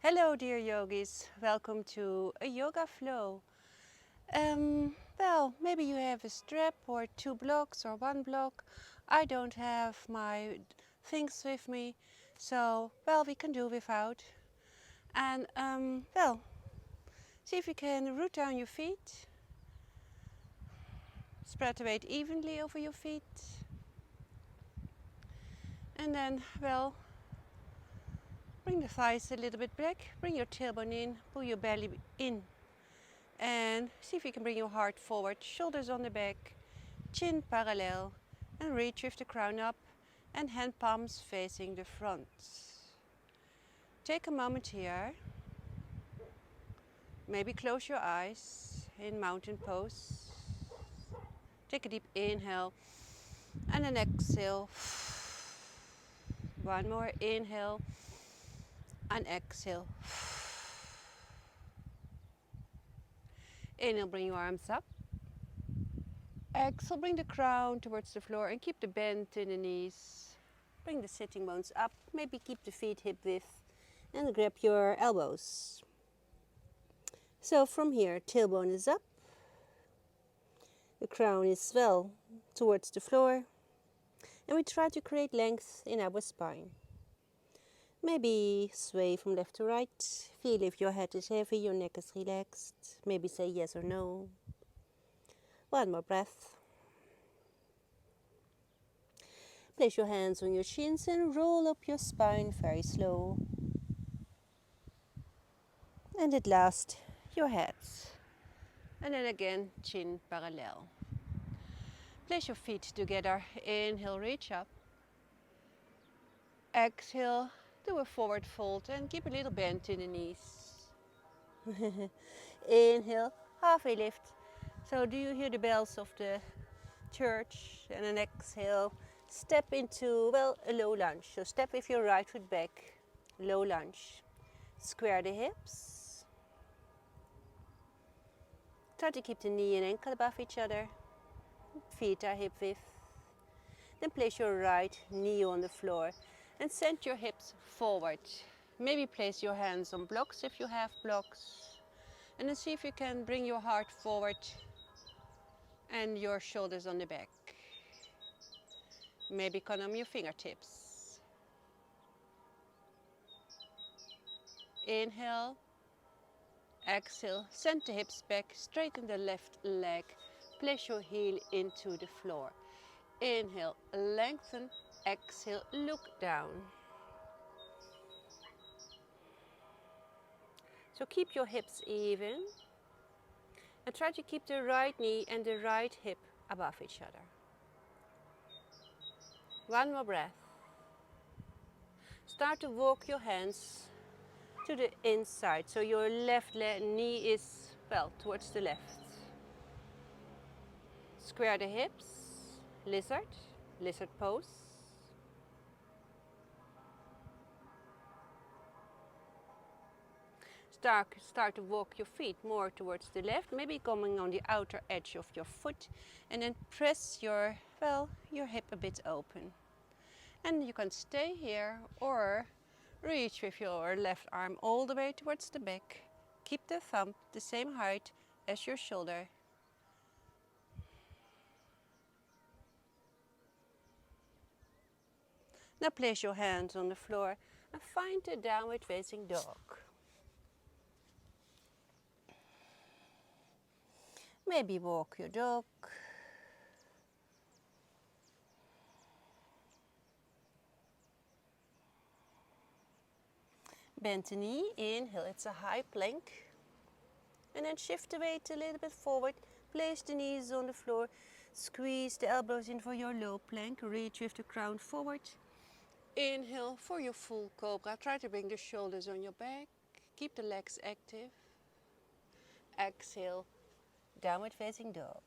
Hello dear yogis, welcome to a yoga flow. Well, maybe you have a strap or 2 blocks or 1 block. I don't have my things with me, so well, we can do without. And well, see if you can root down your feet. Spread the weight evenly over your feet. And then, well, bring the thighs a little bit back, bring your tailbone in, pull your belly in. And see if you can bring your heart forward, shoulders on the back, chin parallel, and reach with the crown up and hand palms facing the front. Take a moment here. Maybe close your eyes in mountain pose. Take a deep inhale and an exhale. One more inhale and exhale. Inhale, bring your arms up. Exhale, bring the crown towards the floor and keep the bend in the knees. Bring the sitting bones up, maybe keep the feet hip width and grab your elbows. So from here, tailbone is up, the crown is well towards the floor, and we try to create length in our spine. Maybe sway from left to right, feel if your head is heavy, your neck is relaxed, maybe say yes or no. One more breath. Place your hands on your shins and roll up your spine very slow. And at last, your head. And then again, chin parallel. Place your feet together. Inhale, reach up. Exhale, do a forward fold and keep a little bend in the knees. Inhale, halfway lift. So do you hear the bells of the church? And then exhale, step into, well, a low lunge. So step with your right foot back, low lunge. Square the hips. Try to keep the knee and ankle above each other. Feet are hip width. Then place your right knee on the floor and send your hips forward. Maybe place your hands on blocks if you have blocks. And then see if you can bring your heart forward and your shoulders on the back. Maybe calm your fingertips. Inhale. Exhale. Send the hips back. Straighten the left leg. Place your heel into the floor. Inhale, lengthen. Exhale, look down. So keep your hips even. And try to keep the right knee and the right hip above each other. One more breath. Start to walk your hands to the inside. So your left knee is, well, towards the left. Square the hips. Lizard. Lizard pose. Start to walk your feet more towards the left, maybe coming on the outer edge of your foot, and then press your hip a bit open. And you can stay here or reach with your left arm all the way towards the back. Keep the thumb the same height as your shoulder. Now place your hands on the floor and find the downward facing dog. Maybe walk your dog. Bend the knee, inhale, it's a high plank. And then shift the weight a little bit forward. Place the knees on the floor. Squeeze the elbows in for your low plank. Reach with the crown forward. Inhale for your full cobra. Try to bring the shoulders on your back. Keep the legs active. Exhale, downward facing dog.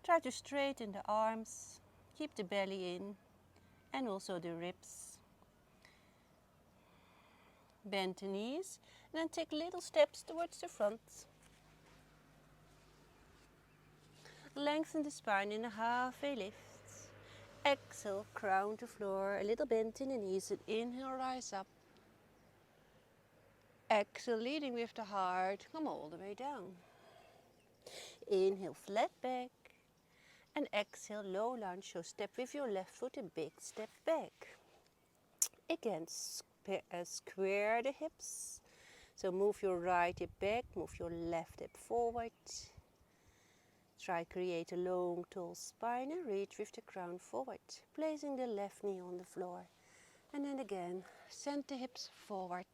Try to straighten the arms. Keep the belly in and also the ribs. Bend the knees and then take little steps towards the front. Lengthen the spine in a halfway lift. Exhale, crown to floor, a little bend in the knees, and inhale, rise up. Exhale, leading with the heart, come all the way down. Inhale, flat back. And exhale, low lunge, so step with your left foot, a big step back. Again, square the hips. So move your right hip back, move your left hip forward. Try create a long, tall spine and reach with the crown forward, placing the left knee on the floor. And then again, send the hips forward.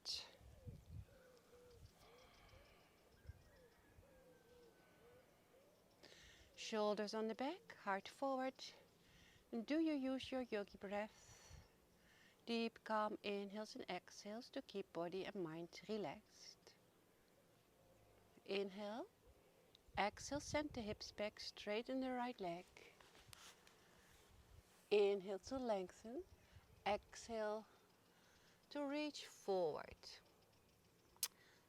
Shoulders on the back, heart forward. And do you use your yogi breath? Deep, calm inhales and exhales to keep body and mind relaxed. Inhale. Exhale, send the hips back, straighten the right leg. Inhale to lengthen. Exhale to reach forward.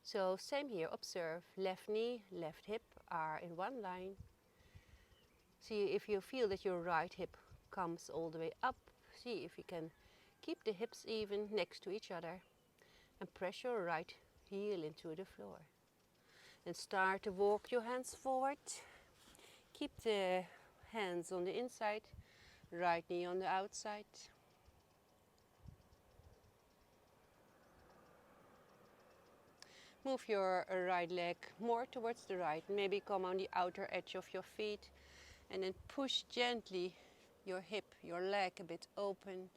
So same here, observe left knee, left hip are in one line. See if you feel that your right hip comes all the way up. See if you can keep the hips even next to each other. And press your right heel into the floor. And start to walk your hands forward. Keep the hands on the inside, right knee on the outside. Move your right leg more towards the right. Maybe come on the outer edge of your feet and then push gently your hip, your leg a bit open.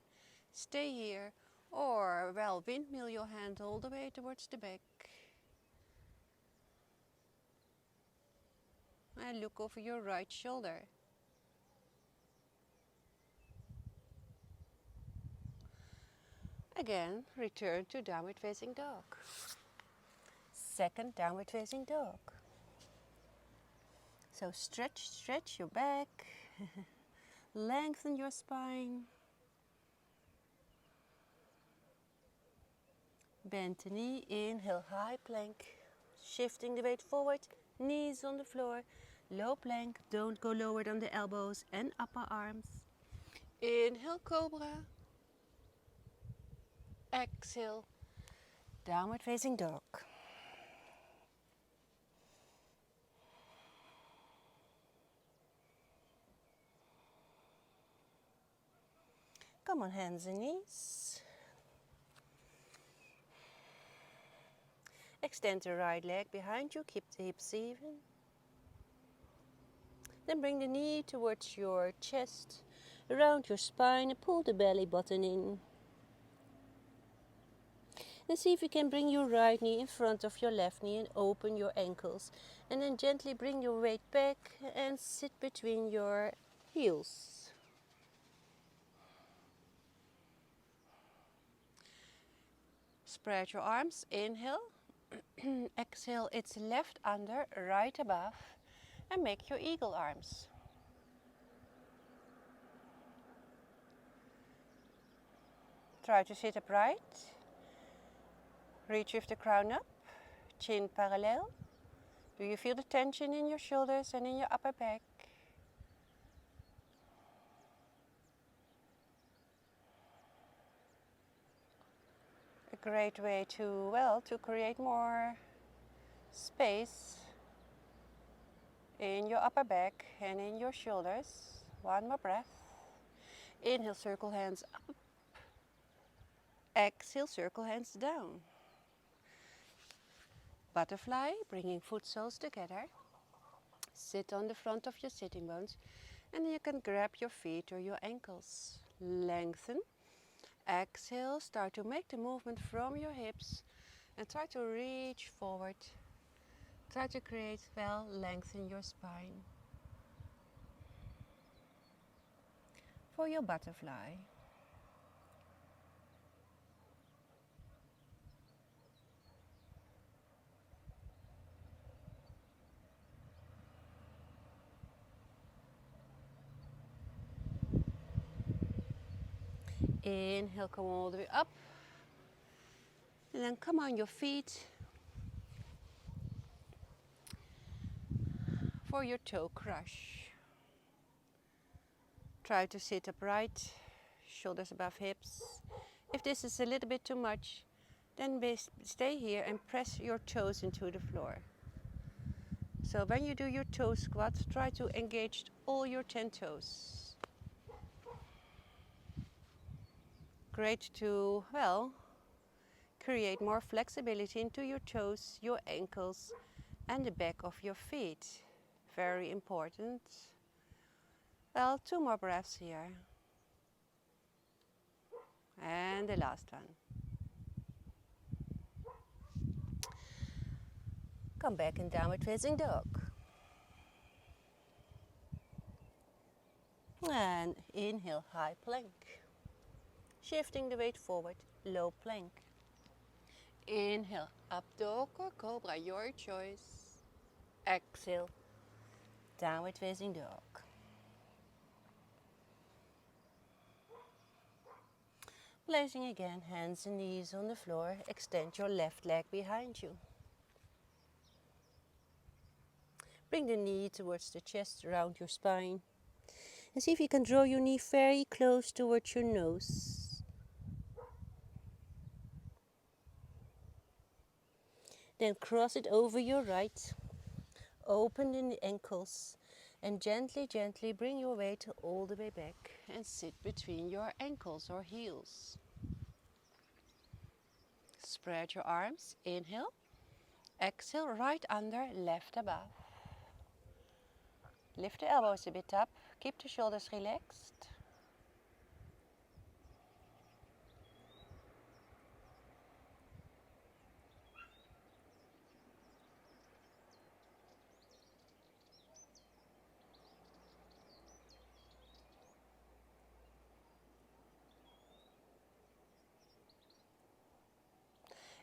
Stay here, or well, windmill your hand all the way towards the back. And look over your right shoulder. Again, return to downward facing dog. Second downward facing dog. So stretch your back. Lengthen your spine. Bend the knee, inhale, high plank. Shifting the weight forward, knees on the floor. Low plank, don't go lower than the elbows and upper arms. Inhale, cobra. Exhale, downward facing dog. Come on, hands and knees. Extend the right leg behind you, keep the hips even. Then bring the knee towards your chest, around your spine, and pull the belly button in. And see if you can bring your right knee in front of your left knee and open your ankles. And then gently bring your weight back and sit between your heels. Spread your arms, inhale. Exhale, it's left under, right above. And make your eagle arms. Try to sit upright. Reach with the crown up, chin parallel. Do you feel the tension in your shoulders and in your upper back? A great way to create more space in your upper back and in your shoulders. One more breath. Inhale, circle hands up. Exhale, circle hands down. Butterfly, bringing foot soles together. Sit on the front of your sitting bones, and you can grab your feet or your ankles. Lengthen. Exhale, start to make the movement from your hips and try to reach forward. Try to create, lengthen your spine. For your butterfly. Inhale, come all the way up. And then come on your feet for your toe crush. Try to sit upright, shoulders above hips. If this is a little bit too much, then stay here and press your toes into the floor. So when you do your toe squat, try to engage all your 10 toes. Great to, well, create more flexibility into your toes, your ankles, and the back of your feet. Very important. Well, 2 more breaths here. And the last one. Come back in downward facing dog. And inhale, high plank. Shifting the weight forward, low plank. Inhale, up dog or cobra, your choice. Exhale, downward facing dog. Placing again hands and knees on the floor, extend your left leg behind you. Bring the knee towards the chest, around your spine. And see if you can draw your knee very close towards your nose. Then cross it over your right. Open the ankles and gently, gently bring your weight all the way back and sit between your ankles or heels. Spread your arms, inhale, exhale, right under, left above. Lift the elbows a bit up, keep the shoulders relaxed.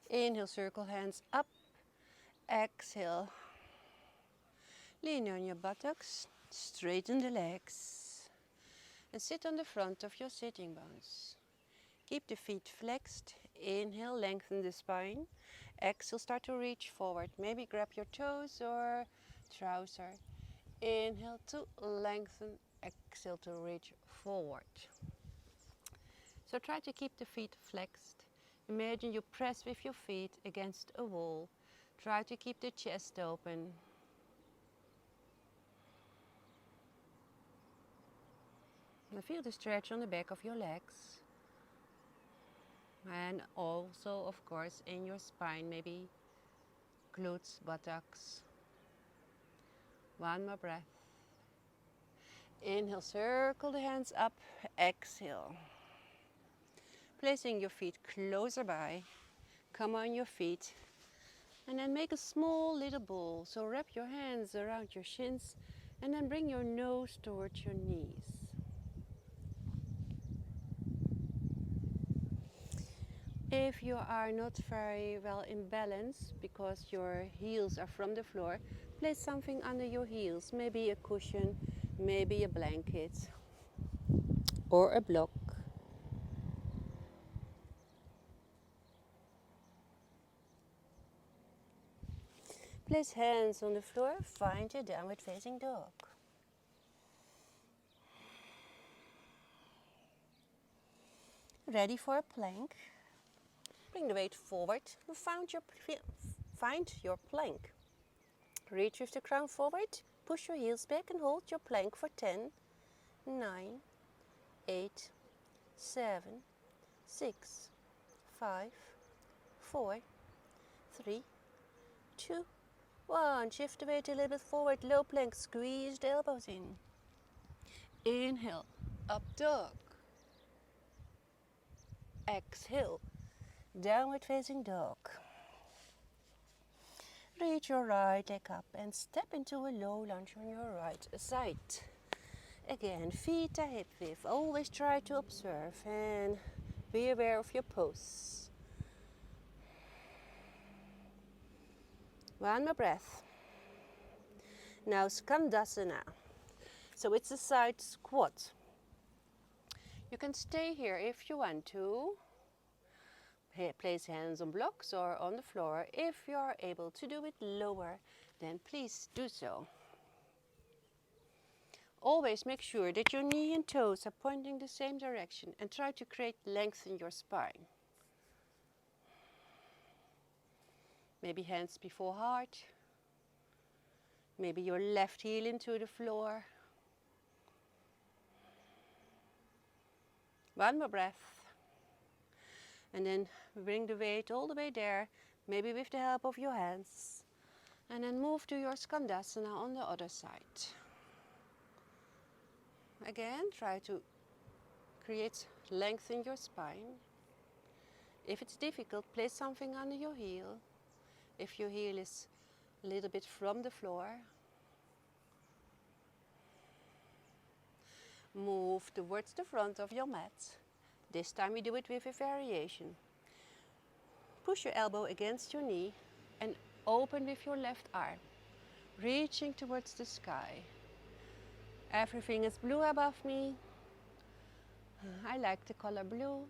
Inhale, circle hands up. Exhale. Lean on your buttocks, straighten the legs. And sit on the front of your sitting bones. Keep the feet flexed. Inhale, lengthen the spine. Exhale, start to reach forward. Maybe grab your toes or trouser. Inhale to lengthen. Exhale to reach forward. So try to keep the feet flexed. Imagine you press with your feet against a wall. Try to keep the chest open. And feel the stretch on the back of your legs. And also, of course, in your spine, maybe glutes, buttocks. One more breath. Inhale, circle the hands up. Exhale. Placing your feet closer by. Come on your feet. And then make a small little ball. So wrap your hands around your shins and then bring your nose towards your knees. If you are not very well in balance because your heels are from the floor, place something under your heels, maybe a cushion, maybe a blanket or a block. Place hands on the floor, find your downward facing dog. Ready for a plank? Bring the weight forward and find your plank. Reach with the crown forward, push your heels back and hold your plank for 10, 9, 8, 7, 6, 5, 4, 3, 2, 1. Shift the weight a little bit forward, low plank, squeeze the elbows in. Inhale, up dog. Exhale, downward facing dog. Reach your right leg up and step into a low lunge on your right side. Again, feet are hip width. Always try to observe and be aware of your pose. One more breath. Now Skandasana. So it's a side squat. You can stay here if you want to. Place hands on blocks or on the floor. If you are able to do it lower, then please do so. Always make sure that your knee and toes are pointing the same direction and try to create length in your spine. Maybe hands before heart. Maybe your left heel into the floor. One more breath. And then bring the weight all the way there, maybe with the help of your hands. And then move to your Skandasana on the other side. Again, try to create length in your spine. If it's difficult, place something under your heel. If your heel is a little bit from the floor, move towards the front of your mat. This time we do it with a variation. Push your elbow against your knee and open with your left arm, reaching towards the sky. Everything is blue above me. I like the color blue.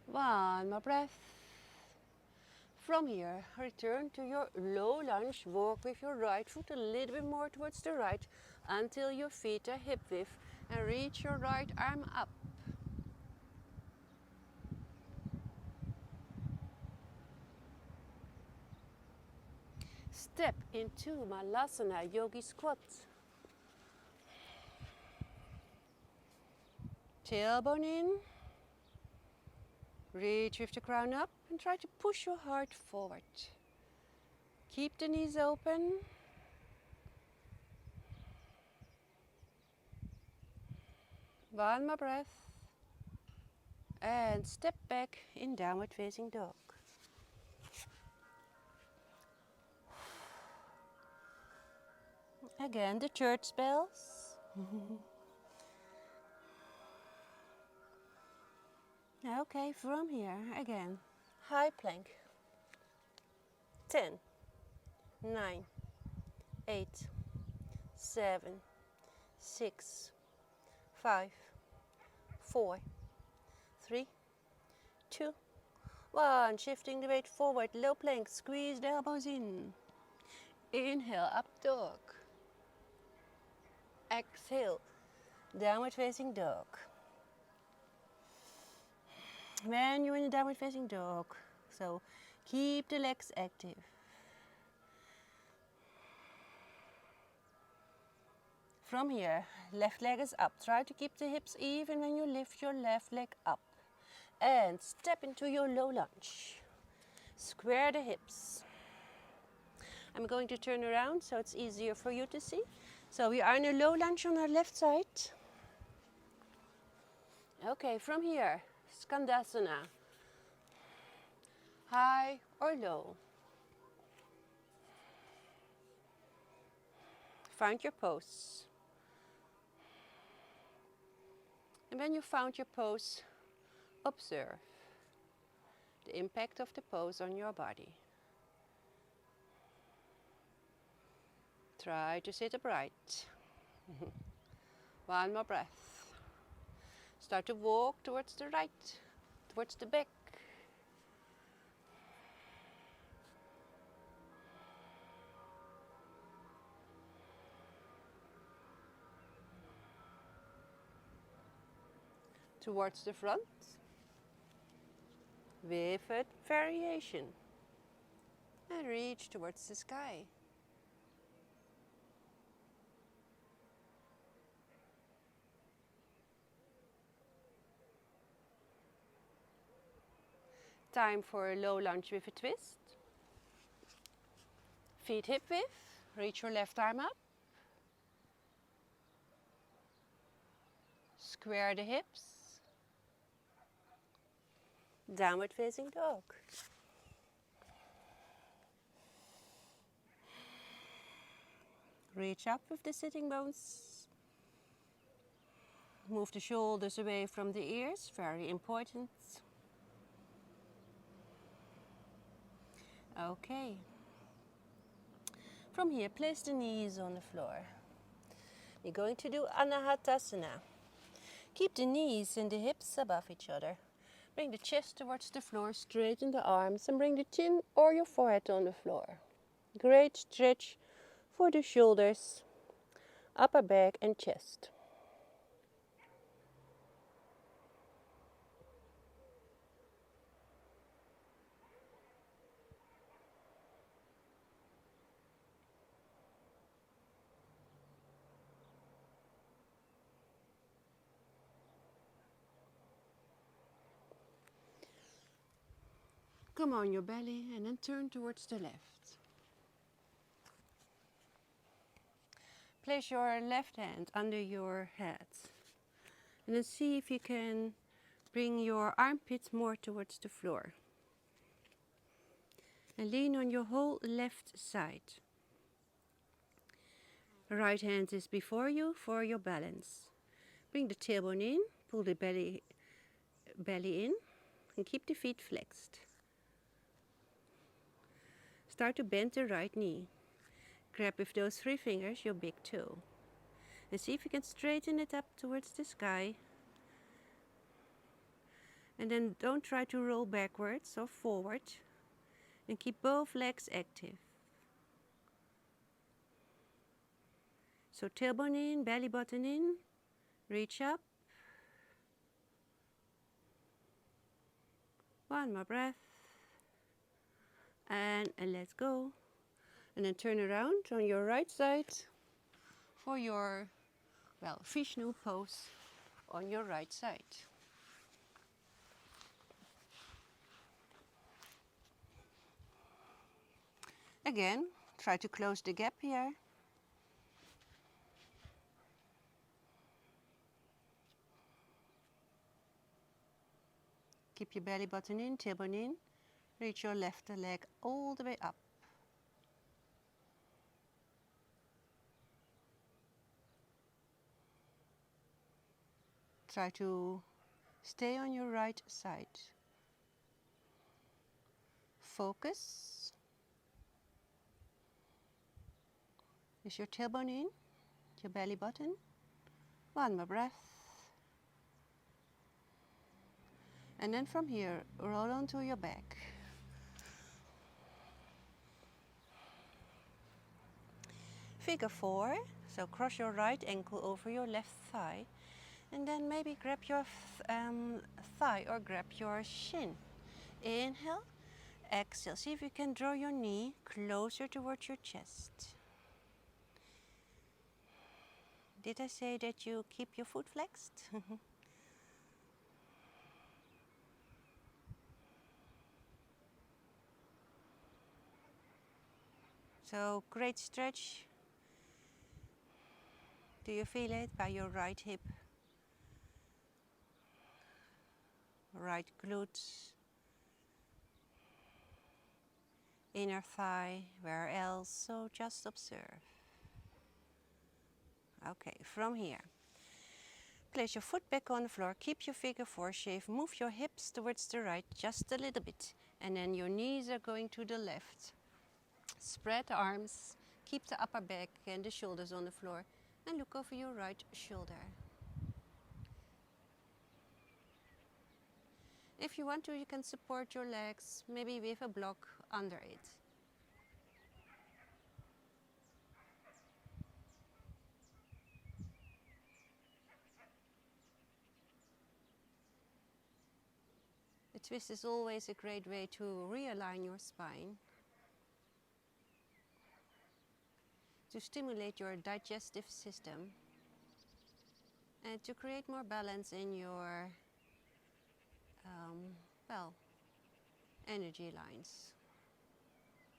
One more breath. From here, return to your low lunge. Walk with your right foot a little bit more towards the right until your feet are hip width and reach your right arm up. Step into Malasana Yogi squat. Tailbone in. Reach with the crown up and try to push your heart forward. Keep the knees open. One more breath. And step back in downward facing dog. Again, the church bells. Okay, from here, again, high plank. 10, 9, 8, 7, 6, 5, 4, 3, 2, 1. Shifting the weight forward, low plank, squeeze the elbows in. Inhale, up dog. Exhale, downward facing dog. When you're in a downward facing dog, so keep the legs active. From here, left leg is up. Try to keep the hips even when you lift your left leg up. And step into your low lunge. Square the hips. I'm going to turn around so it's easier for you to see. So we are in a low lunge on our left side. Okay, from here, Skandasana. High or low. Find your pose. And when you found your pose, observe the impact of the pose on your body. Try to sit upright. One more breath. Start to walk towards the right, towards the back. Towards the front with a variation. And reach towards the sky. Time for a low lunge with a twist. Feet hip width. Reach your left arm up. Square the hips. Downward facing dog. Reach up with the sitting bones. Move the shoulders away from the ears, very important. Okay. From here, place the knees on the floor. We're going to do Anahatasana. Keep the knees and the hips above each other. Bring the chest towards the floor, straighten the arms, and bring the chin or your forehead on the floor. Great stretch for the shoulders, upper back and chest. Come on your belly and then turn towards the left. Place your left hand under your head and then see if you can bring your armpits more towards the floor. And lean on your whole left side. Right hand is before you for your balance. Bring the tailbone in, pull the belly in and keep the feet flexed. Start to bend the right knee. Grab with those 3 fingers your big toe. And see if you can straighten it up towards the sky. And then don't try to roll backwards or forward. And keep both legs active. So tailbone in, belly button in, reach up. One more breath. And let's go. And then turn around on your right side for your, Vishnu pose on your right side. Again, try to close the gap here. Keep your belly button in, tailbone in. Reach your left leg all the way up. Try to stay on your right side. Focus. Is your tailbone in, your belly button. One more breath. And then from here, roll onto your back. Figure 4, so cross your right ankle over your left thigh. And then maybe grab your thigh or grab your shin. Inhale, exhale. See if you can draw your knee closer towards your chest. Did I say that you keep your foot flexed? So great stretch. Do you feel it by your right hip? Right glute, inner thigh, where else? So just observe. Okay, from here, place your foot back on the floor, keep your figure 4 shape, move your hips towards the right just a little bit, and then your knees are going to the left. Spread the arms, keep the upper back and the shoulders on the floor, and look over your right shoulder. If you want to, you can support your legs, maybe with a block under it. The twist is always a great way to realign your spine, to stimulate your digestive system, and to create more balance in your energy lines.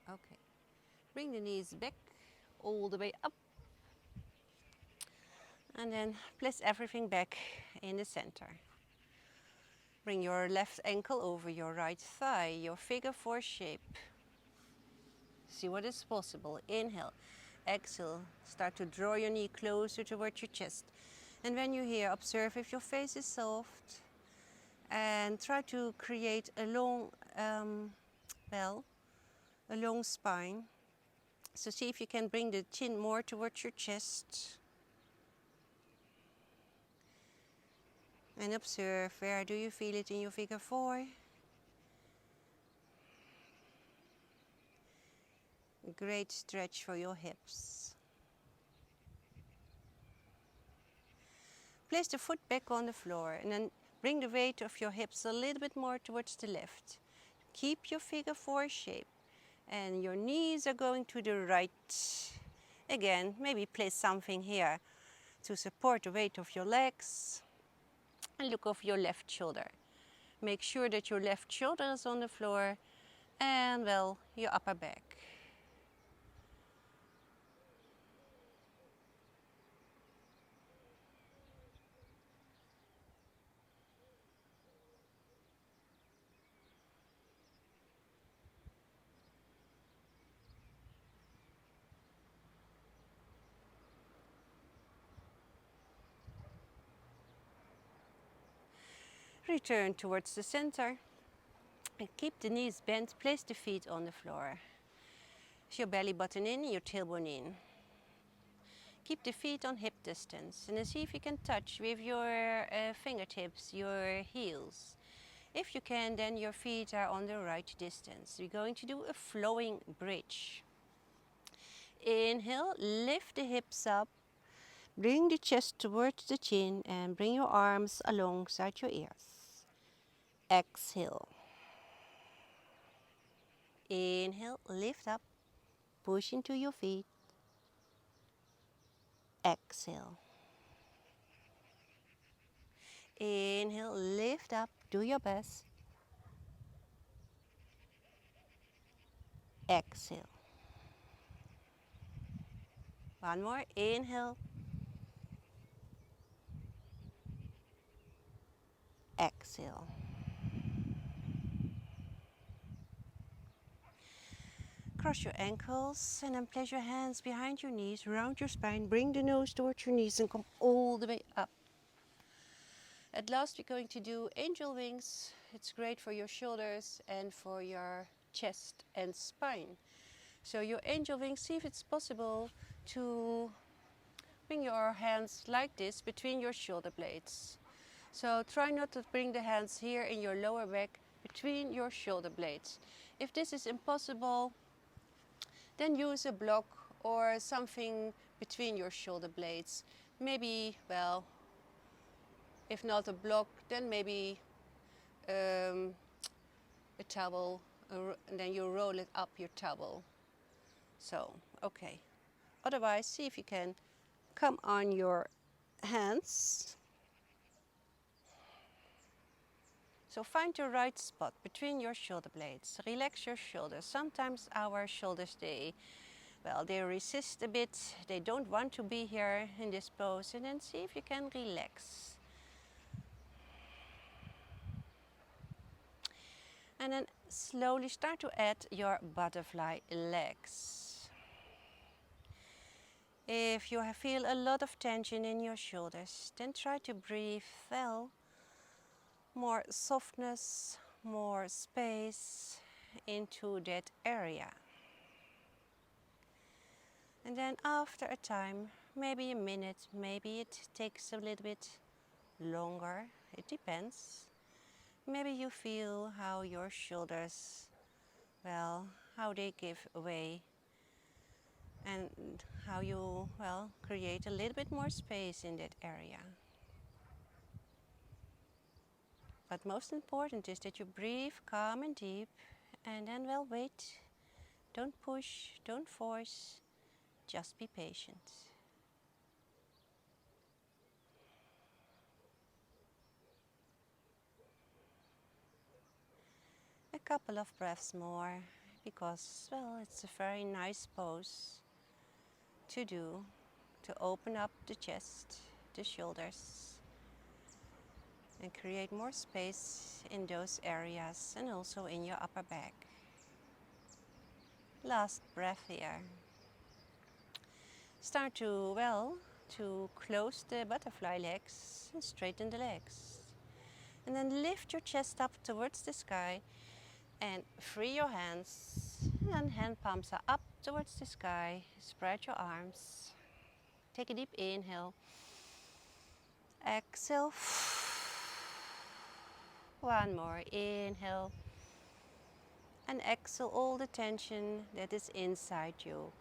Okay, bring the knees back all the way up, and then place everything back in the center. Bring your left ankle over your right thigh, your figure 4 shape. See what is possible. Inhale, exhale, start to draw your knee closer towards your chest. And when you're here, observe if your face is soft, and try to create a long, a long spine. So see if you can bring the chin more towards your chest. And observe, where do you feel it in your figure 4? Great stretch for your hips. Place the foot back on the floor and then bring the weight of your hips a little bit more towards the left. Keep your figure four shape and your knees are going to the right. Again, maybe place something here to support the weight of your legs and look over your left shoulder. Make sure that your left shoulder is on the floor and well, your upper back. Return towards the center and keep the knees bent. Place the feet on the floor. Your belly button in, your tailbone in. Keep the feet on hip distance and then see if you can touch with your fingertips, your heels. If you can, then your feet are on the right distance. We're going to do a flowing bridge. Inhale, lift the hips up. Bring the chest towards the chin and bring your arms alongside your ears. Exhale. Inhale, lift up, push into your feet. Exhale. Inhale, lift up, do your best. Exhale. One more, inhale. Exhale. Cross your ankles and then place your hands behind your knees, round your spine, bring the nose towards your knees and come all the way up. At last we're going to do angel wings. It's great for your shoulders and for your chest and spine. So your angel wings, see if it's possible to bring your hands like this between your shoulder blades. So try not to bring the hands here in your lower back between your shoulder blades. If this is impossible, then use a block or something between your shoulder blades. Maybe, well, if not a block, then maybe a towel, and then you roll it up your towel. So, okay. Otherwise, see if you can come on your hands. So find the right spot between your shoulder blades. Relax your shoulders. Sometimes our shoulders, they resist a bit. They don't want to be here in this pose. And then see if you can relax. And then slowly start to add your butterfly legs. If you feel a lot of tension in your shoulders, then try to breathe well. More softness, more space into that area. And then after a time, maybe a minute, maybe it takes a little bit longer, it depends. Maybe you feel how your shoulders, well, how they give way and how you, well, create a little bit more space in that area. But most important is that you breathe calm and deep and then, well, wait. Don't push, don't force, just be patient. A couple of breaths more because, well, it's a very nice pose to do, to open up the chest, the shoulders, and create more space in those areas and also in your upper back. Last breath here. Start to, well, to close the butterfly legs and straighten the legs. And then lift your chest up towards the sky and free your hands. And hand palms are up towards the sky. Spread your arms. Take a deep inhale. Exhale. One more inhale. And exhale all the tension that is inside you.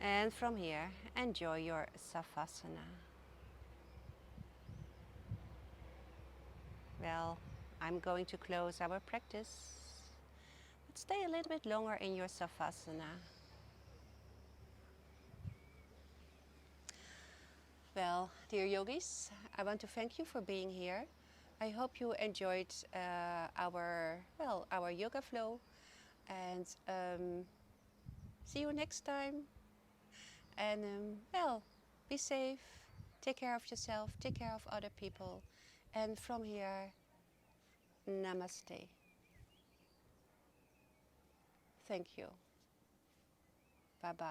And from here, enjoy your Savasana. Well, I'm going to close our practice, but stay a little bit longer in your Savasana. Well, dear yogis, I want to thank you for being here. I hope you enjoyed our yoga flow, and see you next time. And be safe, take care of yourself, take care of other people, and from here, namaste. Thank you. Bye bye.